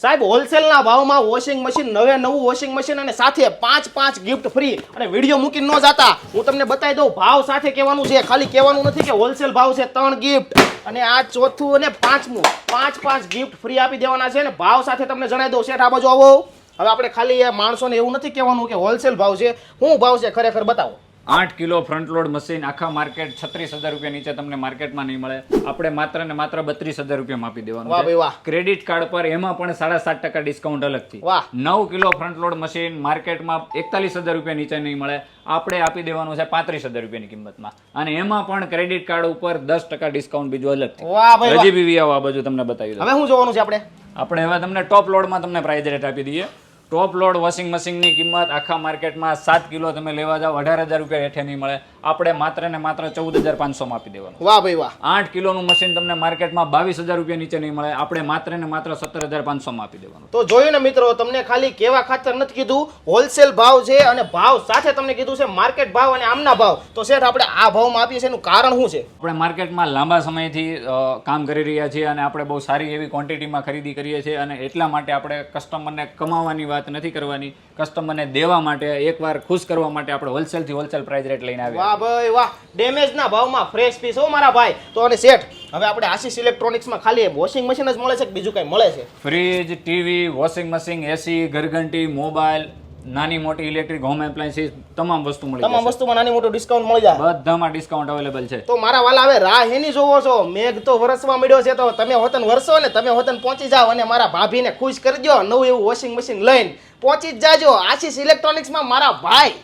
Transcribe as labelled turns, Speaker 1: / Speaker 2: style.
Speaker 1: સાહેબ હોલસેલના ભાવમાં washing machine નવું વોશિંગ મશીન અને સાથે 5 ગિફ્ટ ફ્રી અને વિડીયો મૂકીને ન જાતા હું તમને બતાવી દઉં ભાવ સાથે કહેવાનું છે ખાલી કહેવાનું નથી કે હોલસેલ ભાવ છે 3 ગિફ્ટ અને આ ચોથું અને પાંચમું 5 ગિફ્ટ ફ્રી આપી દેવાના છે અને ભાવ સાથે તમને જણાવી દઉં શેઠ આ બાજુ આવો હવે આપણે ખાલી માણસોને એવું નથી કહેવાનું કે હોલસેલ ભાવ છે શું ભાવ છે ખરેખર બતાવો
Speaker 2: 8 કિલો ફ્રન્ટ લોડ મશીન આખા માર્કેટ 36,000 રૂપિયા નીચે તમને માર્કેટમાં નહીં મળે. આપણે માત્ર ને માત્ર 32,000 રૂપિયામાં આપી દેવાનું.
Speaker 1: વાહ ભાઈ વાહ.
Speaker 2: ક્રેડિટ કાર્ડ પર એમાં પણ 7.5% ડિસ્કાઉન્ટ અલગથી.
Speaker 1: વાહ.
Speaker 2: 9 કિલો ફ્રન્ટ લોડ મશીન માર્કેટમાં 41,000 રૂપિયા નીચે નહીં મળે. આપણે આપી દેવાનું છે 35,000 રૂપિયાની કિંમતમાં અને એમાં પણ ક્રેડિટ કાર્ડ ઉપર 10% ડિસ્કાઉન્ટ બીજું અલગથી.
Speaker 1: વાહ ભાઈ
Speaker 2: હજી બી આવો આ બાજુ તમને બતાવી દઉં.
Speaker 1: હવે શું જોવાનું છે
Speaker 2: આપણે હવે તમને ટોપ લોડમાં તમને પ્રાઇસ રેટ આપી દઈએ. ટોપ લોડ વોશિંગ મશીનની કિંમત આખા માર્કેટમાં 7 કિલો તમે લેવા જાઓ 18,000 રૂપિયા હેઠે નહીં મળે. આપણે માત્ર ને માત્ર 14,500 માં આપી દેવાનું.
Speaker 1: વાહ ભાઈ વાહ.
Speaker 2: 8 કિલોનું મશીન તમને માર્કેટમાં 22,000 રૂપિયા નીચે નહીં મળે. આપણે માત્ર ને માત્ર 17,500 માં આપી દેવાનું.
Speaker 1: તો જોયું ને મિત્રો, તમને ખાલી કેવા ખાતર નથી કીધું, હોલસેલ ભાવ છે અને ભાવ સાથે તમને કીધું છે માર્કેટ ભાવ અને આમના ભાવ. તો શેઠ આપણે આ ભાવમાં આપીએ છીએ એનું કારણ શું છે?
Speaker 2: આપણે માર્કેટમાં લાંબા સમયથી કામ કરી રહ્યા છીએ અને આપણે બહુ સારી એવી ક્વોન્ટિટીમાં ખરીદી કરીએ છીએ અને એટલા માટે આપણે કસ્ટમરને કમાવાની વાત નથી કરવાની, કસ્ટમરને દેવા માટે એકવાર ખુશ કરવા માટે આપણે હોલસેલથી હોલસેલ પ્રાઇસ રેટ લઈને આવ્યા.
Speaker 1: વાહ ભાઈ વાહ, ડેમેજના ભાવમાં ફ્રેશ પીસ હો મારા ભાઈ. તો અને શેઠ હવે આપણે આશીષ ઇલેક્ટ્રોનિક્સમાં ખાલી વોશિંગ મશીન જ મળે છે કે બીજું કંઈ મળે છે?
Speaker 2: ફ્રીજ, ટીવી, વોશિંગ મશીન, એસી, ઘરઘંટી, મોબાઈલ, નાની મોટી ઇલેક્ટ્રિક હોમ એપ્લાયન્સીસ તમામ વસ્તુ મળી
Speaker 1: તમામ વસ્તુમાં નાની મોટું ડિસ્કાઉન્ટ મળી જાય.
Speaker 2: બધામાં ડિસ્કાઉન્ટ અવેલેબલ છે.
Speaker 1: તો મારા વાલા હવે રાહ એની જોવો છો? મેઘ તો વરસવા મળ્યો છે તો તમે હોતન વરસો ને તમે હોતન પહોંચી જાઓ અને મારા ભાભીને ખુશ કરજો. નવું એવું વોશિંગ મશીન લઈને પહોંચી જ જાજો આશીષ ઇલેક્ટ્રોનિક્સમાં મારા ભાઈ.